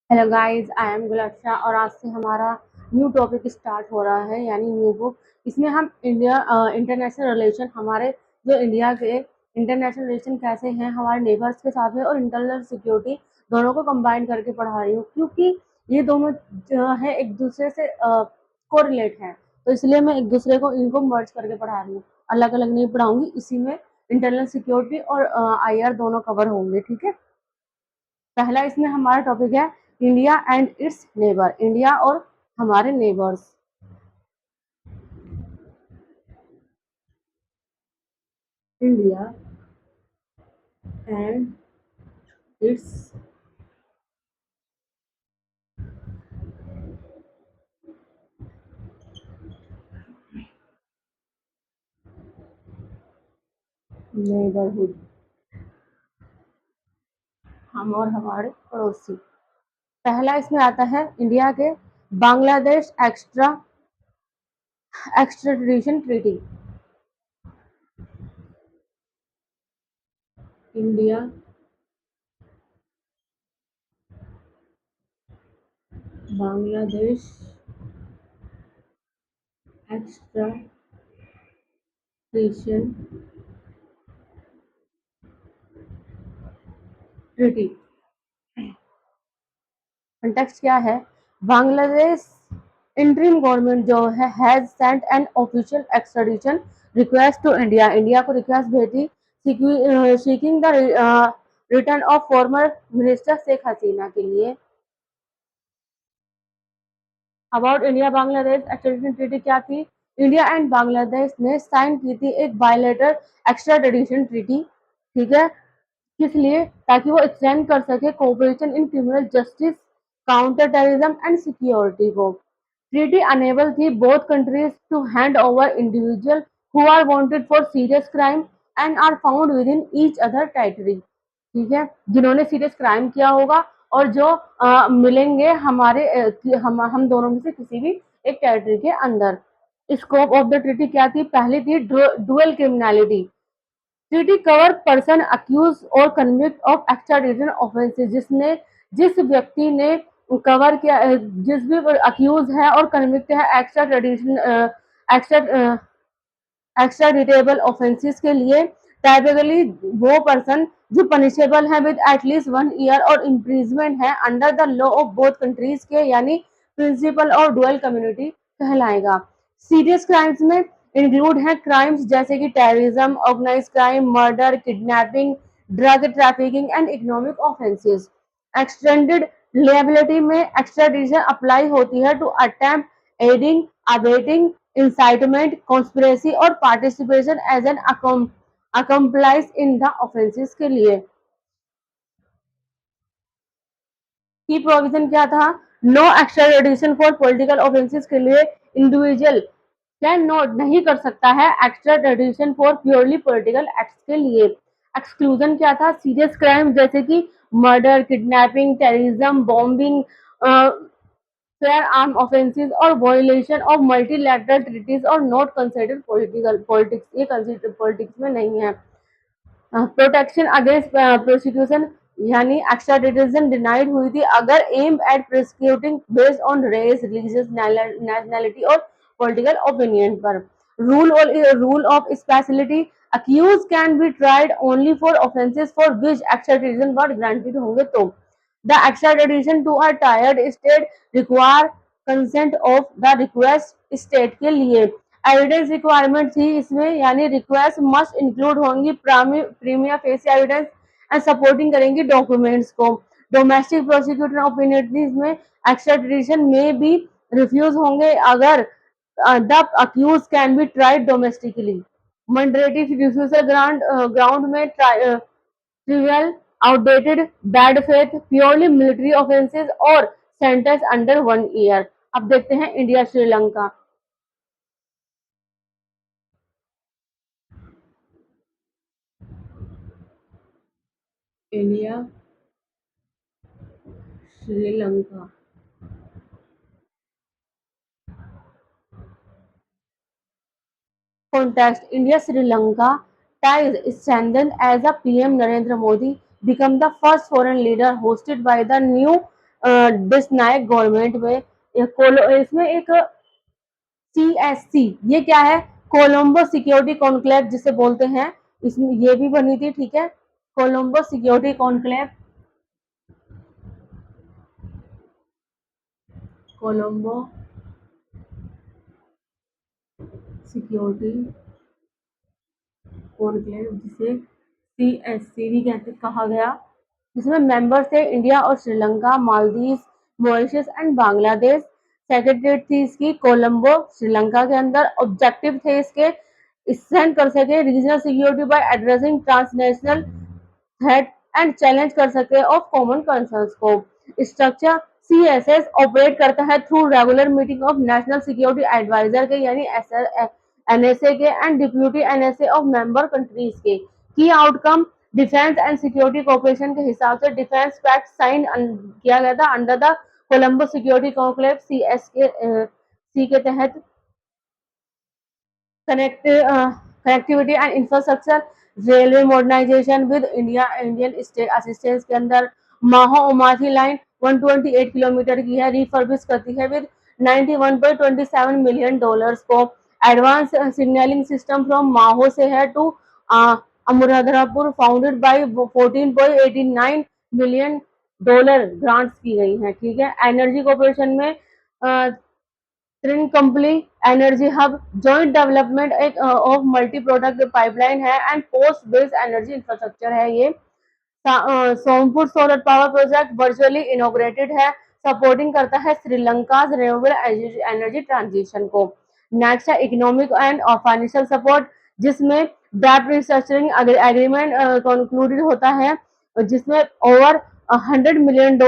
Hello guys, I am गुलक्षा और आज से हमारा न्यू टॉपिक स्टार्ट हो रहा है यानी न्यू बुक। इसमें हम इंटरनेशनल रिलेशन, हमारे जो इंडिया के इंटरनेशनल रिलेशन कैसे हैं हमारे नेबर्स के साथ में, और इंटरनल सिक्योरिटी दोनों को कंबाइन करके पढ़ा रही हूँ, क्योंकि ये दोनों जो है एक दूसरे से कोरिलेट हैं। तो इसलिए मैं एक दूसरे को इनको मर्ज करके पढ़ा रही हूँ, अलग अलग नहीं पढ़ाऊंगी। इसी में इंटरनल सिक्योरिटी और आईआर दोनों कवर होंगे, ठीक है। पहला इसमें हमारा टॉपिक है India and it's neighbour, India और हमारे neighbours. India and it's neighbourhood, हम और हमारे पड़ोसी। पहला इसमें आता है इंडिया के Bangladesh extradition treaty. India Bangladesh extradition treaty. Context क्या है? बांग्लादेश इंटरिम गवर्नमेंट जो है has sent an official extradition request to India, India को रिक्वेस्ट भेजी seeking the return of former minister Sheikh Hasina के लिए। About India Bangladesh extradition treaty क्या थी? इंडिया एंड बांग्लादेश ने साइन की थी एक बायलेटरल एक्स्ट्राडिशन ट्रीटी, ठीक है। किस लिए? ताकि वो एक्सटेंड कर सके cooperation in criminal justice, counter terrorism and security को। ट्रीटी अनेबल थी both countries to hand over individual who are wanted for serious crime and are found within each other territory, ठीक है। जिन्होंने serious crime किया होगा और जो मिलेंगे हमारे हम दोनों में से किसी भी एक टेरिटरी के अंदर। स्कोप ऑफ द ट्रीटी क्या थी? पहली थी dual criminality. Treaty cover person accused और कन्विक्ट ऑफ एक्स्ट्राडिशन ऑफेंसेस, जिसने जिस व्यक्ति ने कवर किया, जिस भी अक्यूज है और कन्विक्ट है एक्स्ट्रा एक्स्ट्राडिटेबल ऑफेंसेस के लिए, टाइपिकली वो पर्सन जो पनिशेबल है विद एटलीस्ट 1 ईयर और इम्प्रिजमेंट है under the law of both countries के, यानी प्रिंसिपल और डुअल कम्युनिटी कहलाएगा। सीरियस क्राइम्स में इंक्लूड है क्राइम्स जैसे कि terrorism, organize crime, murder, kidnapping, drug trafficking and economic offences. Extended liability में एक्स्ट्राडिशन अप्लाई होती है to attempt, aiding, abetting, incitement, conspiracy और participation as an accomplice in the offences के लिए। की प्रोविजन क्या था? No extradition for political offences के लिए इंडिविजुअल कैन नॉट, नहीं कर सकता है extradition for purely political acts के लिए। एक्सक्लूजन क्या था? सीरियस क्राइम जैसे कि murder, kidnapping, terrorism, bombing, firearm offences और वायलेशन ऑफ मल्टीलैटरल ट्रीटीज और नॉट कंसिडर्ड पॉलिटिकल पॉलिटिक्स, ये कंसिडर पॉलिटिक्स में नहीं है। प्रोटेक्शन अगेंस्ट प्रोसिक्यूशन, यानी एक्स्ट्राडिशन डिनाइड हुई थी अगर aimed at prosecuting based on race, religious, nationality और पॉलिटिकल ओपिनियन पर। Rule of speciality, accused can be tried only for offences for which extradition were granted होंगे तो। The extradition to a third state require consent of the request state के लिए। Evidence requirement थी इसमें, यानी request must include होंगी prima facie evidence and supporting करेंगी documents को। डोमेस्टिक प्रोसिक्यूटर ऑपिनियन में एक्स्ट्राडिशन में भी रिफ्यूज होंगे अगर the accused can be tried domestically. Mandatory fiduciary ground में trivial, outdated, bad faith, purely military offences और सेंटेंस अंडर 1 ईयर। अब देखते हैं India Sri Lanka. India Sri Lanka. Context: India-Sri Lanka ties strengthened as a PM Narendra Modi became the first foreign leader hosted by the new Dissanayake government में इसमें एक CSC, ये क्या है? कोलंबो सिक्योरिटी कॉन्क्लेव जिसे बोलते हैं, इसमें ये भी बनी थी, ठीक है। Colombo security conclave, Colombo security conclave जिसे CSC भी कहते कहा गया, जिसमें मेंबर थे इंडिया और Sri Lanka, Maldives, Mauritius and Bangladesh. Secretariat थी इसकी कोलंबो, श्रीलंका के अंदर। ऑब्जेक्टिव थे इसके स्ट्रेंथ कर सके regional security by addressing transnational threat and challenge कर सके ऑफ कॉमन कंसर्न्स को। स्ट्रक्चर CSS ऑपरेट करता है through regular meeting of national security adviser के, यानी NSA के, and deputy NSA of member countries के। की outcome defence and security cooperation के हिसाब से डिफेंस पैक्ट साइन किया गया था under the Colombo security conclave C के तहत। Connectivity and infrastructure, railway modernisation with Indian state assistance के अंदर। माहो उमाथी लाइन 128 किलोमीटर की है, रिफर्बिश करती है विद $91.27 मिलियन को। Advance signalling system from Maho से है to Anuradhapura, founded by $14.89 million grants की गई हैं, ठीक है। एनर्जी कॉर्पोरेशन में Trincomalee energy hub, joint development of multi product pipeline है and post based energy infrastructure है ये। Sampur solar power project virtually inaugurated है, सपोर्टिंग करता है श्रीलंका रिन्यूएबल एनर्जी ट्रांजिशन को। नेक्स्ट है इकोनॉमिक एंड फाइनेंशियल सपोर्ट, जिसमें डेब्ट रिस्ट्रक्चरिंग एग्रीमेंट कंक्लूडेड होता है, जिसमें ओवर $100 मिलियन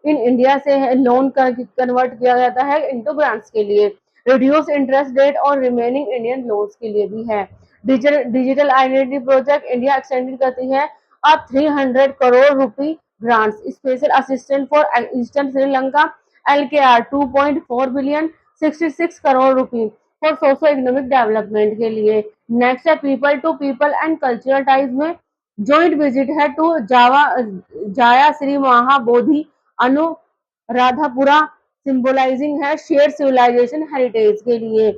इन इंडिया से लोन कन्वर्ट किया जाता है इनटू ग्रांट्स के लिए। रिड्यूस इंटरेस्ट रेट और रिमेनिंग इंडियन लोन्स के लिए भी है। Digital identity project India extended करती है अब 300 crore rupee grants. Special assistant for eastern Sri Lanka LKR 2.4 billion 66 crore rupee for socio economic development के लिए। नेक्स्ट है people to people and cultural ties में जॉइंट विजिट है टू जाया श्री महाबोधि अनुराधापुरा, सिंबलाइजिंग है शेयर सिविलाइजेशन हेरिटेज के लिए।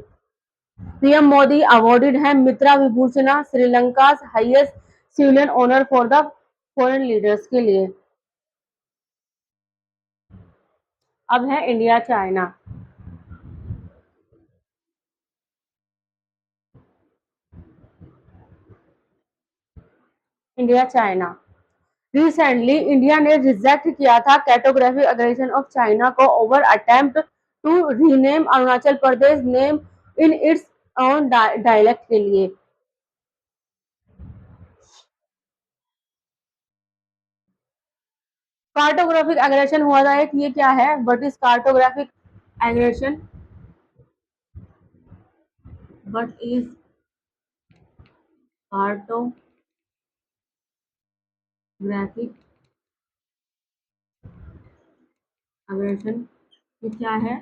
पीएम मोदी अवॉर्डेड है Mitra Vibhushana, Sri Lanka highest civilian honour for the foreign leaders के लिए। अब है India China. India China, recently India ने रिजेक्ट किया था कैटेगोरिकल अग्रेशन ऑफ चाइना को over attempt to rename Arunachal Pradesh name in its own dialect के लिए। कार्टोग्राफिक एग्रेशन हुआ था एक, ये क्या है? What is cartographic aggression? What is cartographic aggression? ये क्या है?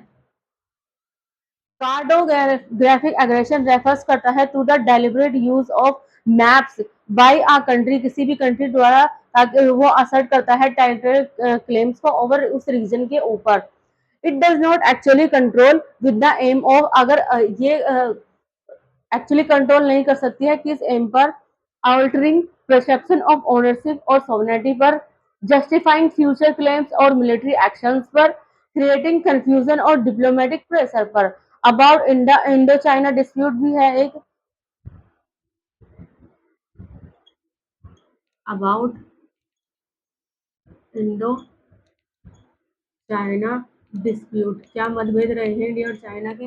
कार्टोग्राफिक एग्रेशन रेफर्स करता है to the deliberate use of maps by a country, किसी भी कंट्री द्वारा, ताकि वो असर्ट करता है टेरिटोरियल क्लेम्स को ओवर उस रीजन के ऊपर। It does not actually control with the aim of, अगर ये एक्चुअली कंट्रोल नहीं कर सकती है किस एम पर? अल्टरिंग परसेप्शन ऑफ ओनरशिप और सोवरेनिटी पर, जस्टिफाइंग फ्यूचर क्लेम्स और मिलिट्री एक्शंस पर, क्रिएटिंग कंफ्यूजन और डिप्लोमेटिक प्रेशर पर। अबाउट इंडो चाइना डिस्प्यूट भी है एक, अबाउट इंडो चाइना डिस्प्यूट, क्या मतभेद रहे हैं इंडिया और चाइना के?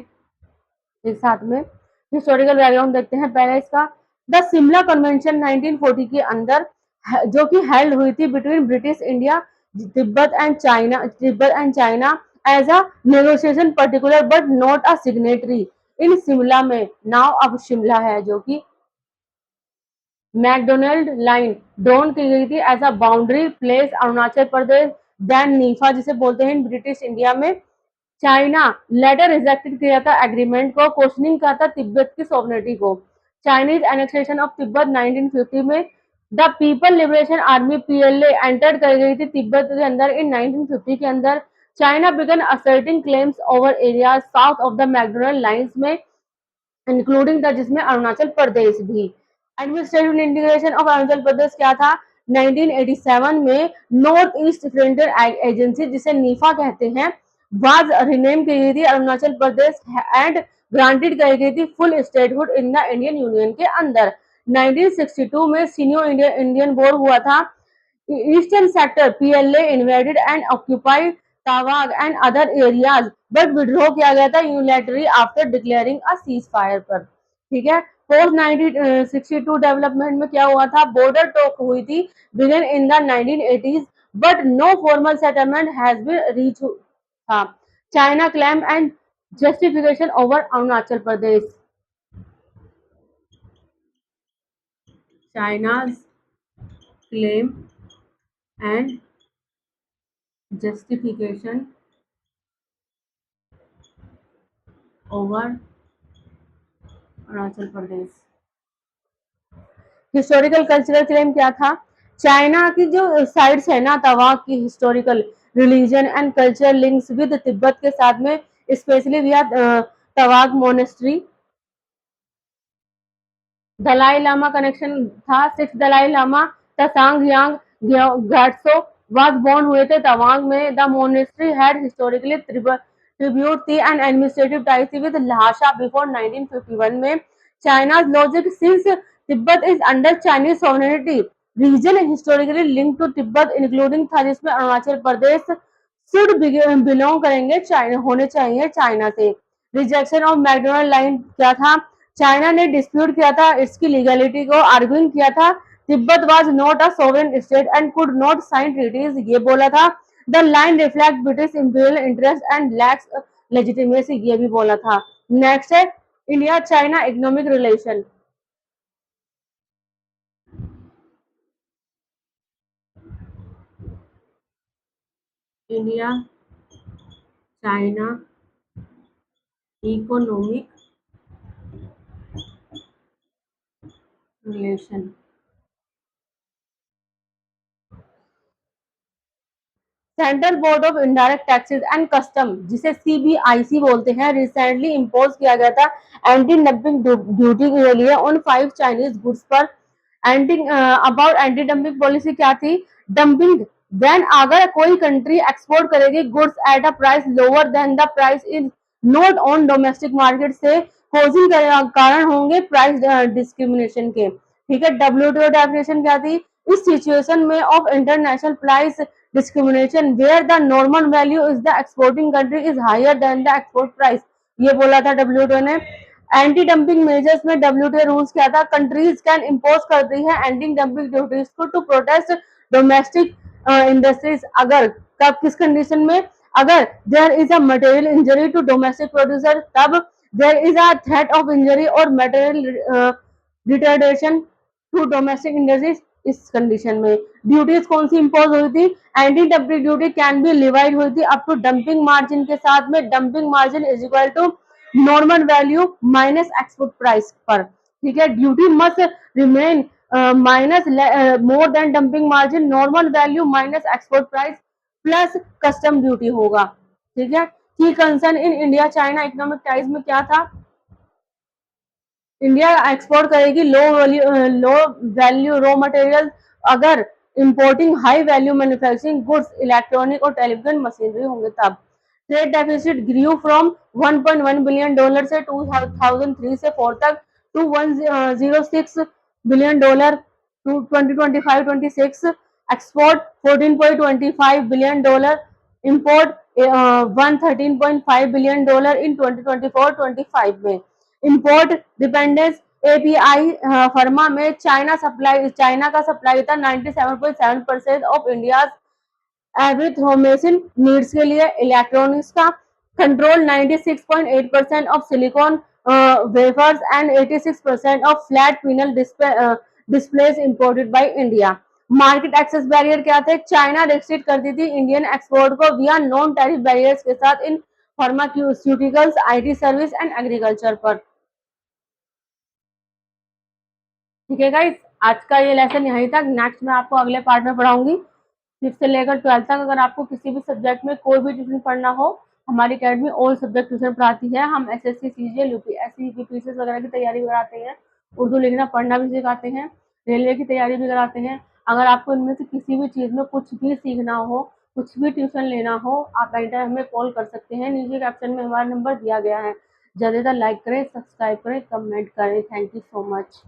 एक साथ में हिस्टोरिकल बैकग्राउंड देखते हैं पहले इसका। द सिमला कन्वेंशन 1940 के अंदर जो कि हेल्ड हुई थी between British India, Tibet and China as a negotiation particular but not a signatory in Shimla में। नाउ अब शिमला है, जो कि मैकडोनल्ड लाइन ड्रॉन की गई थी as a boundary place Arunachal Pradesh then NEFA जिसे बोलते हैं ब्रिटिश इंडिया में। चाइना लेटर रिजेक्टेड किया था एग्रीमेंट को, क्वेश्चनिंग का था तिब्बत की सॉवरेनिटी को। चाइनीज एनेक्सेशन ऑफ तिब्बत 1950 में the people liberation army PLA enter कर गई थी तिब्बत के अंदर इन 1950 के अंदर। China began asserting claims over area south of the McDonald lines में इंक्लूडिंग द जिसमें अरुणाचल प्रदेश भी। Administrative integration of Arunachal Pradesh क्या था 1987 में नॉर्थ ईस्ट फ्रंटियर एजेंसी जिसे नीफा कहते हैं वाज रिनेम की गई थी अरुणाचल प्रदेश एंड ग्रांटेड की गई थी full statehood in the Indian union के अंदर। 1962 में सीनियर इंडियन वॉर हुआ था। Eastern sector PLA invaded and occupied Tawang and other areas but withdraw किया गया था unilaterally after declaring a ceasefire पर। ठीक है। पोस्ट 1962 डेवलपमेंट में क्या हुआ था बॉर्डर टॉक हुई थी begin in the 1980s but no formal settlement has been reach था। China claim and justification over Arunachal Pradesh. China's claim and justification over Arunachal Pradesh. Historical cultural claim क्या था चाइना की जो साइड्स है ना तवाग की historical religion and culture links with Tibet के साथ में specially via Tawang monastery. Dalai Lama connection था six Dalai Lama Tsangyang Gyatso was born हुए थे तवांग में। The monastery had historically tribute थी एंड एडमिनिस्ट्रेटिव टाइज थी विद ल्हासा बिफोर 1951 में। China's logic since Tibet is under Chinese sovereignty region historically link to Tibet including था जिसमें अरुणाचल प्रदेश शुड बिलोंग करेंगे चाइना होने चाहिए चाइना से। रिजेक्शन ऑफ मैकडोनल्ड लाइन क्या था चाइना ने डिस्प्यूट किया था इसकी लीगलिटी को आर्ग्यूइंग किया था Tibet was not a sovereign state and could not sign treaties ये बोला था। The line reflect British imperial interest and lacks legitimacy ये भी बोला था। नेक्स्ट है India China economic relation. India China economic relation. Central board of indirect taxes and custom जिसे CBIC बोलते हैं रिसेंटली इम्पोज किया गया था एंटी डंपिंग ड्यूटी के लिए उन 5 चाइनीज गुड्स पर। Anti about anti dumping policy क्या थी डंपिंग देन अगर कोई कंट्री एक्सपोर्ट करेगी goods at a price lower than the price is not on domestic market से कॉजिंग कारण होंगे प्राइस डिस्क्रिमिनेशन के। ठीक है। डब्ल्यूटीओ डेफिनेशन क्या थी इस सिचुएशन में of international price discrimination where the normal value is the exporting country is higher than the export price ये बोला था डब्ल्यूटीओ ने। एंटी डंपिंग मेजर्स में डब्ल्यूटीओ रूल्स क्या था कंट्रीज कैन इम्पोज करती है एंटी डंपिंग ड्यूटीज को टू प्रोटेक्ट डोमेस्टिक इंडस्ट्रीज अगर कब किस कंडीशन में अगर there is a material injury to domestic producer तब there is a threat of injury और material retardation to domestic industries इस कंडीशन में। ड्यूटीज कौन सी इम्पोज हुई थी anti dumping duty can be levied हुई थी अप टू डंपिंग मार्जिन के साथ में dumping margin is equal to normal value minus export price पर। ठीक है। Duty must remain minus more than dumping margin normal value minus export price plus custom duty होगा। ठीक है। Key concern in India China economic ties में क्या था India export करेगी लो वैल्यू रॉ मटेरियल अगर importing high value manufacturing goods electronic और television machinery होंगे तब। Trade deficit grew from 1.1 billion dollar से 2003 से 4 तक to 106 billion dollar to 2025-26। Export 14.25 billion dollar import 113.5 billion dollar in 2024-25 में। Import dependence API फर्मा में China का सप्लाई था 97.7% ऑफ इंडिया एवरीथ्रोमेसिन नीड्स के लिए। इलेक्ट्रॉनिक्स का control 96.8% of silicon wafers and 86% of flat panel displays imported by India. Market access barrier क्या थे China restrict करती थी इंडियन एक्सपोर्ट को विया नॉन टैरिफ बैरियर्स के साथ in pharmaceuticals IT service and agriculture पर। ठीक है गाइस आज का ये लेसन यहीं तक। नेक्स्ट मैं आपको अगले पार्ट में पढ़ाऊंगी 5th से लेकर 12th तक। अगर आपको किसी भी सब्जेक्ट में कोई भी ट्यूशन पढ़ना हो, हमारी अकेडमी ऑल सब्जेक्ट ट्यूशन पढ़ाती है। हम एसएससी, सीजीएल, यूपीएससी, यूपीपीसीएस वगैरह की तैयारी भी कराते हैं, उर्दू लिखना पढ़ना भी सिखाते हैं, रेलवे की तैयारी भी कराते हैं। अगर आपको इनमें से किसी भी चीज़ में कुछ भी सीखना हो, कुछ भी ट्यूशन लेना हो, आप एनी टाइम हमें कॉल कर सकते हैं। नीचे कैप्शन में हमारा नंबर दिया गया है। ज़्यादा लाइक करें, सब्सक्राइब करें, कमेंट करें। Thank you so much.